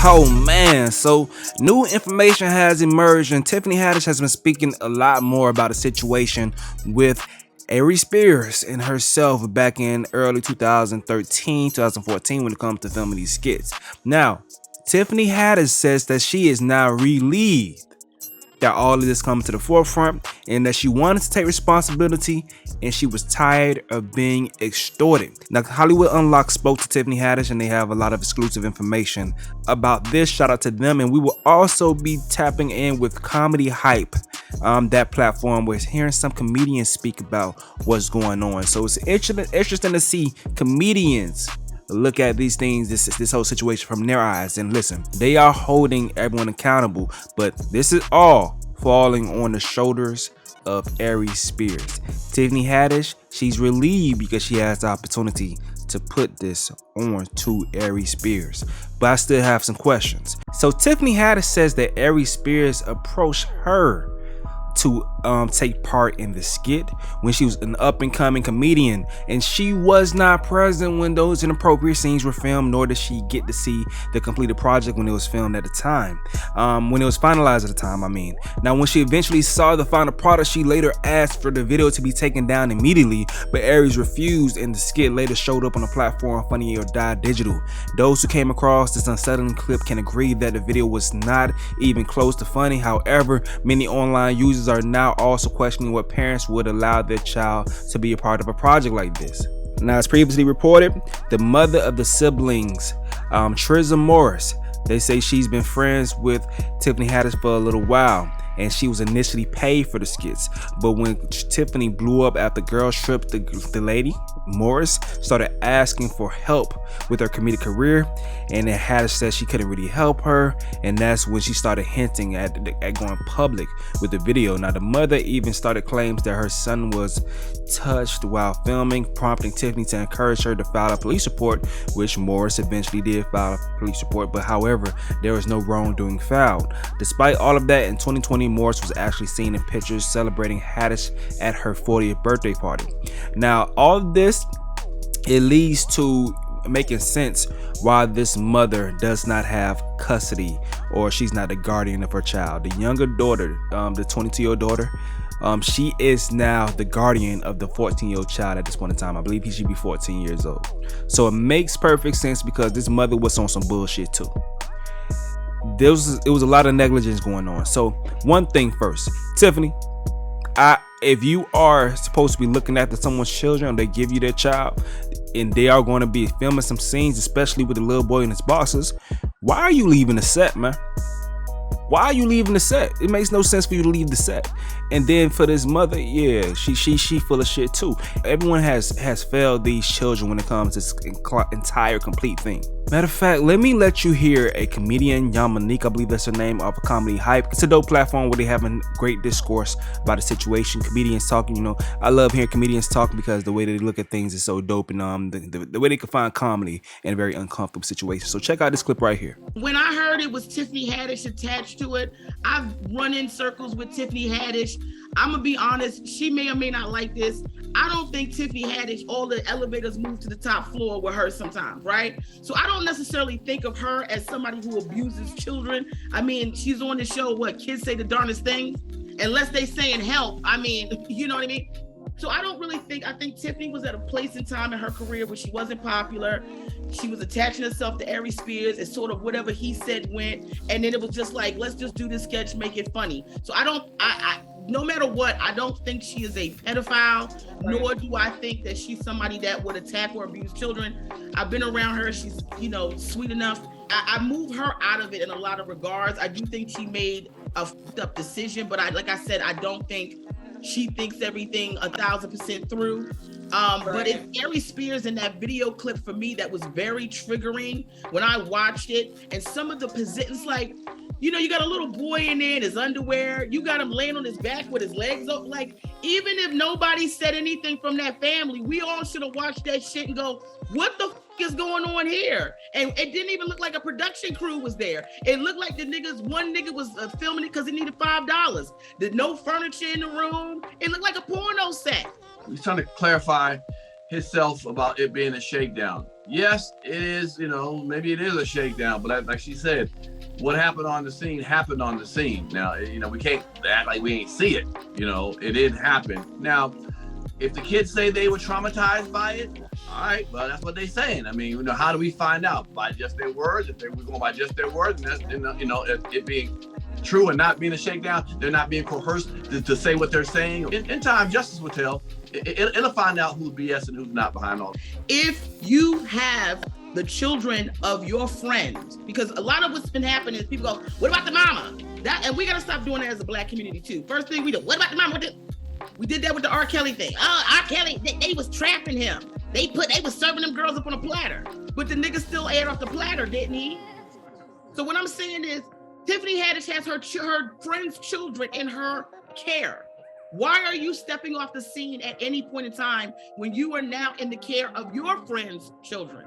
Oh man, so new information has emerged and Tiffany Haddish has been speaking a lot more about the situation with Aries Spears and herself back in early 2013, 2014 when it comes to filming these skits. Now, Tiffany Haddish says that she is now relieved that all of this comes to the forefront and that she wanted to take responsibility and she was tired of being extorted. Now, Hollywood Unlocked spoke to Tiffany Haddish and they have a lot of exclusive information about this. Shout out to them. And we will also be tapping in with Comedy Hype, that platform where hearing some comedians speak about what's going on. So it's interesting to see comedians look at these things, this whole situation from their eyes. And listen, they are holding everyone accountable, but this is all falling on the shoulders of Aries Spears. Tiffany Haddish, she's relieved because she has the opportunity to put this on to Aries Spears, but I still have some questions. So Tiffany Haddish says that Aries Spears approached her to take part in the skit when she was an up-and-coming comedian, and she was not present when those inappropriate scenes were filmed, nor did she get to see the completed project when it was filmed at the time, when it was finalized at the time, I mean. Now, when she eventually saw the final product, she later asked for the video to be taken down immediately, but Aries refused, and the skit later showed up on the platform Funny or Die Digital. Those who came across this unsettling clip can agree that the video was not even close to funny. However, many online users are now also questioning what parents would allow their child to be a part of a project like this. Now, as previously reported, the mother of the siblings, Trisha Morris, they say she's been friends with Tiffany Haddish for a little while, and she was initially paid for the skits. But when Tiffany blew up after Girls Trip, the lady, Morris, started asking for help with her comedic career, and then Haddish said she couldn't really help her, and that's when she started hinting at going public with the video. Now, the mother even started claims that her son was touched while filming, prompting Tiffany to encourage her to file a police report, which Morris eventually did file a police report, but however, there was no wrongdoing found. Despite all of that, in 2020, Morris was actually seen in pictures celebrating Haddish at her 40th birthday party. Now, all of this, it leads to making sense why this mother does not have custody, or she's not the guardian of her child. The younger daughter, the 22-year-old daughter, she is now the guardian of the 14-year-old child at this point in time. I believe he should be 14 years old. So it makes perfect sense because this mother was on some bullshit too. It was a lot of negligence going on. So one thing first, Tiffany, if you are supposed to be looking after someone's children, or they give you their child and they are going to be filming some scenes, especially with the little boy in his boxes, why are you leaving the set, man? Why are you leaving the set? It makes no sense for you to leave the set. And then for this mother, yeah, she full of shit too. Everyone has failed these children when it comes to this entire complete thing. Matter of fact, let me let you hear a comedian, Yamanique, I believe that's her name, off of Comedy Hype. It's a dope platform where they have a great discourse about the situation. Comedians talking, you know, I love hearing comedians talk because the way they look at things is so dope, and the way they can find comedy in a very uncomfortable situation. So check out this clip right here. When I heard it was Tiffany Haddish attached to it, I've run in circles with Tiffany Haddish. I'm gonna be honest, she may or may not like this. I don't think Tiffany Haddish, all the elevators move to the top floor with her sometimes, right? So I don't necessarily think of her as somebody who abuses children. I mean, she's on the show, what, kids say the darndest things, unless they saying help. I mean, you know what I mean? So I don't really think, I think Tiffany was at a place in time in her career where she wasn't popular. She was attaching herself to Aries Spears. It's sort of whatever he said went. And then it was just like, let's just do this sketch, make it funny. So no matter what, I don't think she is a pedophile, nor do I think that she's somebody that would attack or abuse children. I've been around her. She's, you know, sweet enough. I move her out of it in a lot of regards. I do think she made a fucked up decision, but like I said, I don't think she thinks everything 1,000% through. But it's Aries Spears in that video clip for me that was very triggering when I watched it. And some of the positions, like, you know, you got a little boy in there in his underwear. You got him laying on his back with his legs up. Like, even if nobody said anything from that family, we all should have watched that shit and go, what the is going on here? And it didn't even look like a production crew was there. It looked like one nigga was filming it because he needed $5. There's no furniture in the room. It looked like a porno set. He's trying to clarify himself about it being a shakedown. yes, it is, maybe it is a shakedown, but like she said, what happened on the scene happened on the scene. Now, we can't act like we ain't see it. It didn't happen. Now, if the kids say they were traumatized by it, all right, well, that's what they're saying. I mean, how do we find out? By just their words. If we're going by just their words, and that's, it being true and not being a shakedown, they're not being coerced to say what they're saying. In time, justice will tell. It'll find out who's BS and who's not behind all. If you have the children of your friends, because a lot of what's been happening is people go, what about the mama? And we got to stop doing that as a Black community too. First thing we do, what about the mama? We did that with the R. Kelly thing. R. Kelly, they was trapping him. They was serving them girls up on a platter. But the nigga still ate off the platter, didn't he? So what I'm saying is, Tiffany Haddish has her friends' children in her care. Why are you stepping off the scene at any point in time when you are now in the care of your friends' children?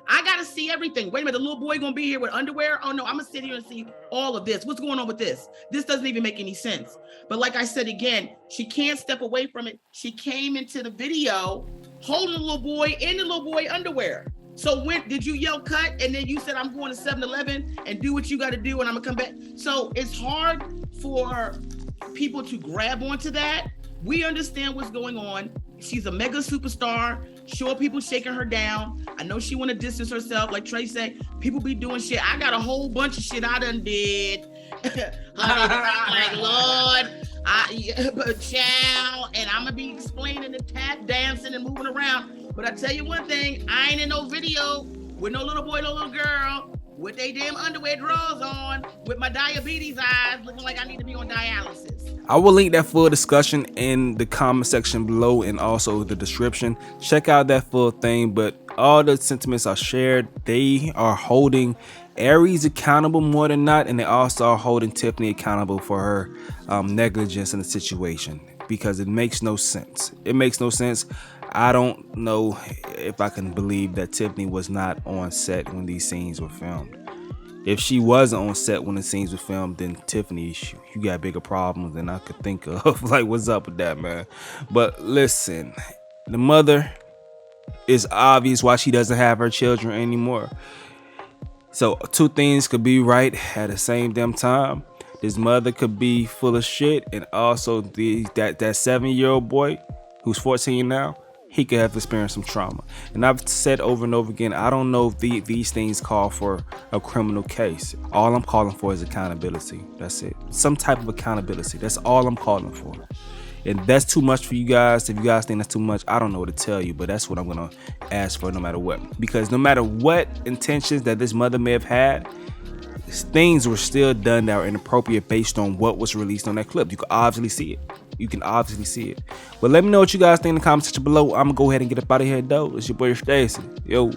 I gotta see everything. Wait a minute, the little boy gonna be here with underwear? Oh no, I'm gonna sit here and see all of this. What's going on with this? This doesn't even make any sense. But like I said again, she can't step away from it. She came into the video holding the little boy in the little boy underwear. So when did you yell cut and then you said I'm going to 7-Eleven and do what you got to do and I'm gonna come back? So it's hard for people to grab onto that. We understand what's going on. She's a mega superstar. Sure, people shaking her down. I know she want to distance herself. Like Trey said, people be doing shit. I got a whole bunch of shit I done did. Like, Lord, child, and I'm gonna be explaining and tap dancing and moving around. But I tell you one thing, I ain't in no video with no little boy, no little girl with they damn underwear drawers on, with my diabetes eyes looking like I need to be on dialysis. I will link that full discussion in the comment section below and also the description. Check out that full thing, but all the sentiments are shared. They are holding Aries accountable more than not, and they also are holding Tiffany accountable for her negligence in the situation, because it makes no sense. It makes no sense. I don't know if I can believe that Tiffany was not on set when these scenes were filmed. If she wasn't on set when the scenes were filmed, then Tiffany, you got bigger problems than I could think of. Like, what's up with that, man? But listen, the mother, is obvious why she doesn't have her children anymore. So two things could be right at the same damn time. This mother could be full of shit, and also that 7-year-old boy who's 14 now, he could have experienced some trauma. And I've said over and over again, I don't know if these things call for a criminal case. All I'm calling for is accountability. That's it. Some type of accountability. That's all I'm calling for. And that's too much for you guys. If you guys think that's too much, I don't know what to tell you, but that's what I'm gonna ask for no matter what. Because no matter what intentions that this mother may have had, things were still done that were inappropriate based on what was released on that clip. You can obviously see it. You can obviously see it. But let me know what you guys think in the comment section below. I'm gonna go ahead and get up out of here, though. It's your boy Stacy. Yo.